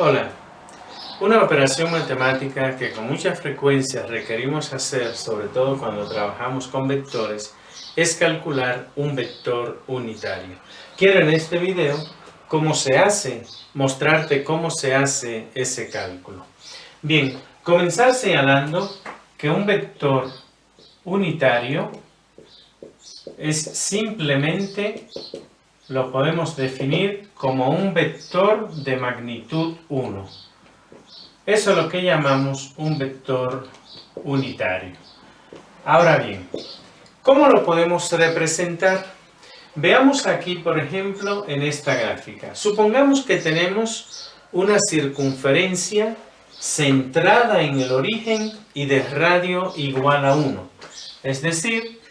Hola, una operación matemática que con mucha frecuencia requerimos hacer, sobre todo cuando trabajamos con vectores, es calcular un vector unitario. Quiero en este video mostrarte cómo se hace ese cálculo. Bien, comenzar señalando que un vector unitario es simplemente, lo podemos definir como un vector de magnitud 1. Eso es lo que llamamos un vector unitario. Ahora bien, ¿cómo lo podemos representar? Veamos aquí, por ejemplo, en esta gráfica. Supongamos que tenemos una circunferencia centrada en el origen y de radio igual a 1. Es decir,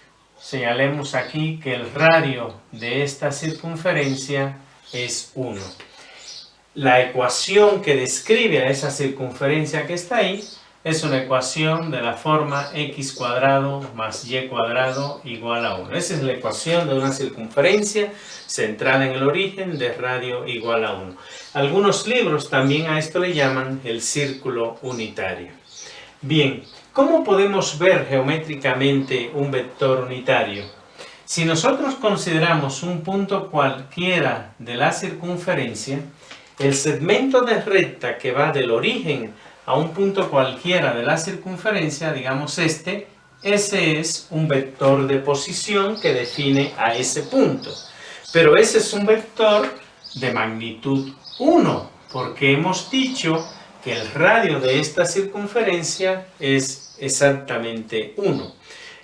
señalemos aquí que el radio de esta circunferencia es 1. La ecuación que describe a esa circunferencia que está ahí es una ecuación de la forma x cuadrado más y cuadrado igual a 1. Esa es la ecuación de una circunferencia centrada en el origen de radio igual a 1. Algunos libros también a esto le llaman el círculo unitario. Bien, ¿cómo podemos ver geométricamente un vector unitario? Si nosotros consideramos un punto cualquiera de la circunferencia, el segmento de recta que va del origen a un punto cualquiera de la circunferencia, digamos ese es un vector de posición que define a ese punto. Pero ese es un vector de magnitud 1, porque hemos dicho que el radio de esta circunferencia es exactamente 1.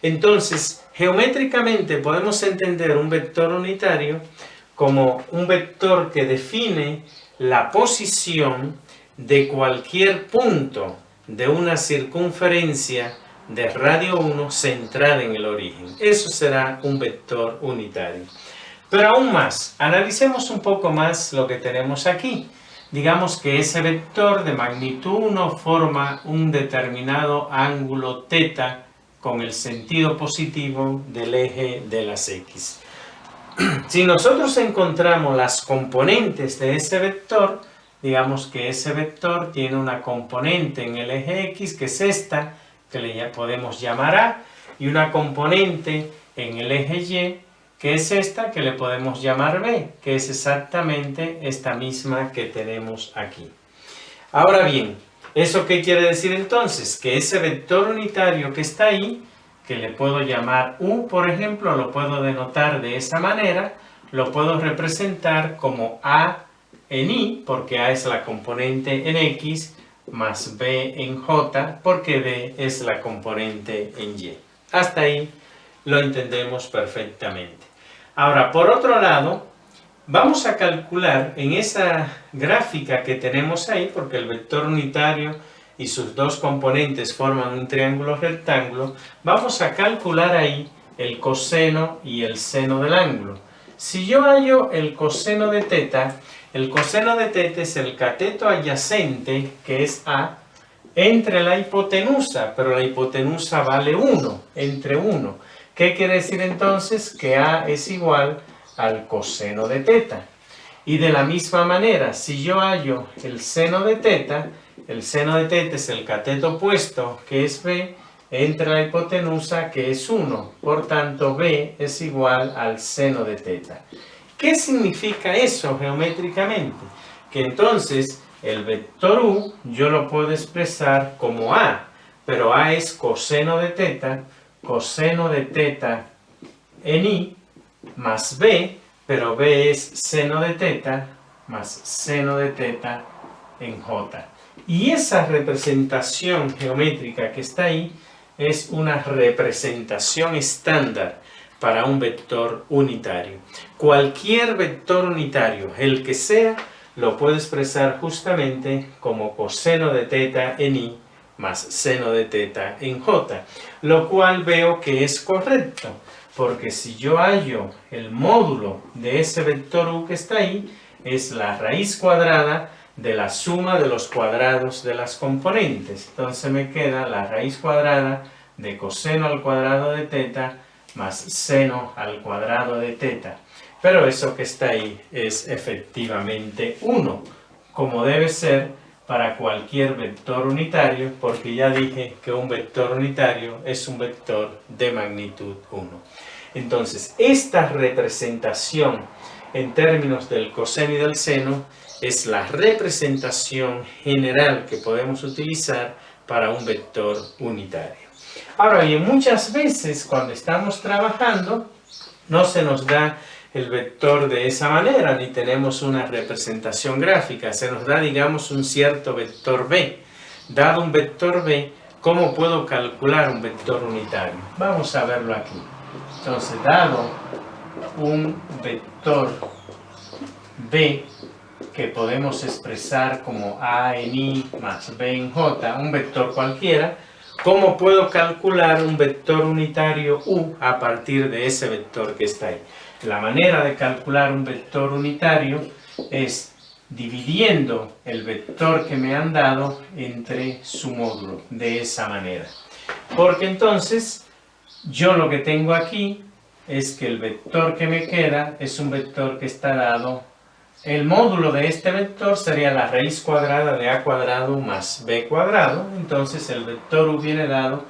Entonces, geométricamente podemos entender un vector unitario como un vector que define la posición de cualquier punto de una circunferencia de radio 1 centrada en el origen. Eso será un vector unitario. Pero aún más, analicemos un poco más lo que tenemos aquí. Digamos que ese vector de magnitud 1 forma un determinado ángulo θ con el sentido positivo del eje de las x. Si nosotros encontramos las componentes de ese vector, digamos que ese vector tiene una componente en el eje x, que es esta, que le podemos llamar A, y una componente en el eje y, que es esta, que le podemos llamar B, que es exactamente esta misma que tenemos aquí. Ahora bien, ¿eso qué quiere decir entonces? Que ese vector unitario que está ahí, que le puedo llamar U, por ejemplo, lo puedo denotar de esa manera, lo puedo representar como A en I, porque A es la componente en X, más B en J, porque B es la componente en Y. Hasta ahí lo entendemos perfectamente. Ahora, por otro lado, vamos a calcular en esa gráfica que tenemos ahí, porque el vector unitario y sus dos componentes forman un triángulo rectángulo, vamos a calcular ahí el coseno y el seno del ángulo. Si yo hallo el coseno de θ es el cateto adyacente, que es A, entre la hipotenusa, pero la hipotenusa vale 1, entre 1. ¿Qué quiere decir entonces? Que A es igual al coseno de θ. Y de la misma manera, si yo hallo el seno de θ es el cateto opuesto, que es B, entre la hipotenusa, que es 1. Por tanto, B es igual al seno de θ. ¿Qué significa eso geométricamente? Que entonces el vector U yo lo puedo expresar como A, pero A es coseno de θ en I, más B, pero B es seno de θ, más seno de θ en J. Y esa representación geométrica que está ahí es una representación estándar para un vector unitario. Cualquier vector unitario, el que sea, lo puedo expresar justamente como coseno de θ en I más seno de θ en J, lo cual veo que es correcto, porque si yo hallo el módulo de ese vector U que está ahí, es la raíz cuadrada de la suma de los cuadrados de las componentes. Entonces me queda la raíz cuadrada de coseno al cuadrado de θ más seno al cuadrado de θ. Pero eso que está ahí es efectivamente 1. como debe ser para cualquier vector unitario, porque ya dije que un vector unitario es un vector de magnitud 1. Entonces, esta representación en términos del coseno y del seno es la representación general que podemos utilizar para un vector unitario. Ahora bien, muchas veces cuando estamos trabajando no se nos da el vector de esa manera, ni tenemos una representación gráfica, se nos da, digamos, un cierto vector b. Dado un vector b, ¿cómo puedo calcular un vector unitario? Vamos a verlo aquí. Entonces, dado un vector b, que podemos expresar como a en i más b en j, un vector cualquiera, ¿cómo puedo calcular un vector unitario u a partir de ese vector que está ahí? La manera de calcular un vector unitario es dividiendo el vector que me han dado entre su módulo, de esa manera. Porque entonces, yo lo que tengo aquí es que el vector que me queda es un vector que está dado. El módulo de este vector sería la raíz cuadrada de a cuadrado más b cuadrado. Entonces el vector u viene dado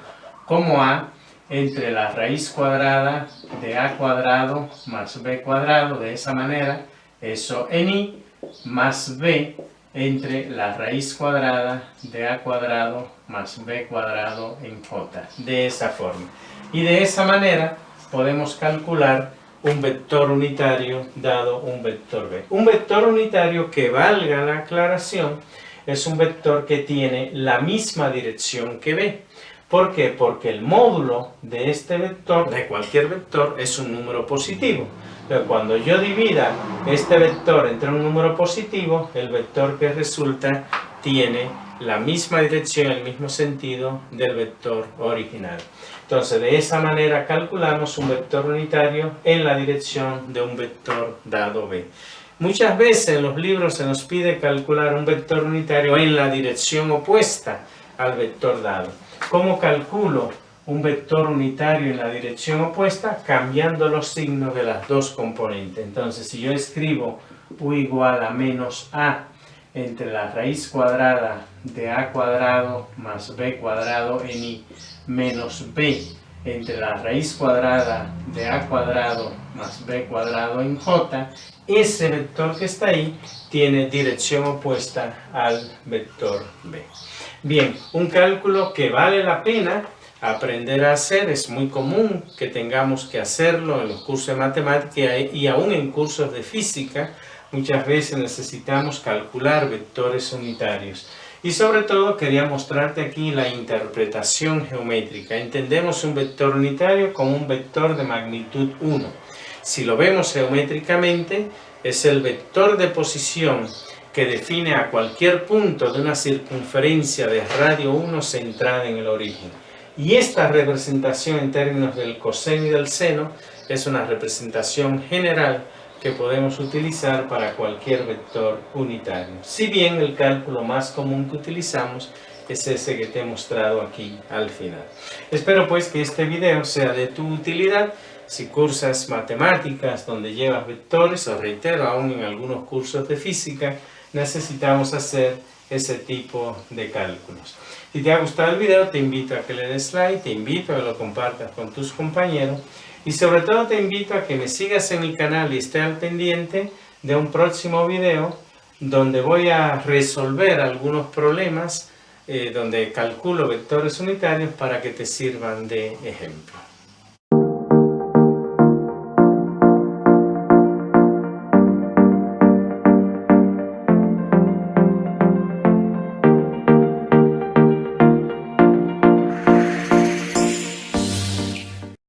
como a entre la raíz cuadrada de a cuadrado más b cuadrado, de esa manera, eso en i, más b entre la raíz cuadrada de a cuadrado más b cuadrado en j, de esa forma. Y de esa manera podemos calcular un vector unitario dado un vector b. Un vector unitario, que valga la aclaración, es un vector que tiene la misma dirección que b. ¿Por qué? Porque el módulo de este vector, de cualquier vector, es un número positivo. Pero cuando yo divida este vector entre un número positivo, el vector que resulta tiene la misma dirección, el mismo sentido del vector original. Entonces, de esa manera calculamos un vector unitario en la dirección de un vector dado b. Muchas veces en los libros se nos pide calcular un vector unitario en la dirección opuesta al vector dado. ¿Cómo calculo un vector unitario en la dirección opuesta? Cambiando los signos de las dos componentes. Entonces, si yo escribo u igual a menos a entre la raíz cuadrada de a cuadrado más b cuadrado en i menos b entre la raíz cuadrada de a cuadrado más b cuadrado en j, ese vector que está ahí tiene dirección opuesta al vector b. Bien, un cálculo que vale la pena aprender a hacer, es muy común que tengamos que hacerlo en los cursos de matemática y aún en cursos de física. Muchas veces necesitamos calcular vectores unitarios. Y sobre todo quería mostrarte aquí la interpretación geométrica. Entendemos un vector unitario como un vector de magnitud 1. Si lo vemos geométricamente, es el vector de posición que define a cualquier punto de una circunferencia de radio 1 centrada en el origen. Y esta representación en términos del coseno y del seno es una representación general que podemos utilizar para cualquier vector unitario. Si bien el cálculo más común que utilizamos es ese que te he mostrado aquí al final. Espero pues que este video sea de tu utilidad. Si cursas matemáticas donde llevas vectores, o reitero, aún en algunos cursos de física, necesitamos hacer ese tipo de cálculos. Si te ha gustado el video, te invito a que le des like, te invito a que lo compartas con tus compañeros y sobre todo te invito a que me sigas en mi canal y estés al pendiente de un próximo video donde voy a resolver algunos problemas donde calculo vectores unitarios para que te sirvan de ejemplo.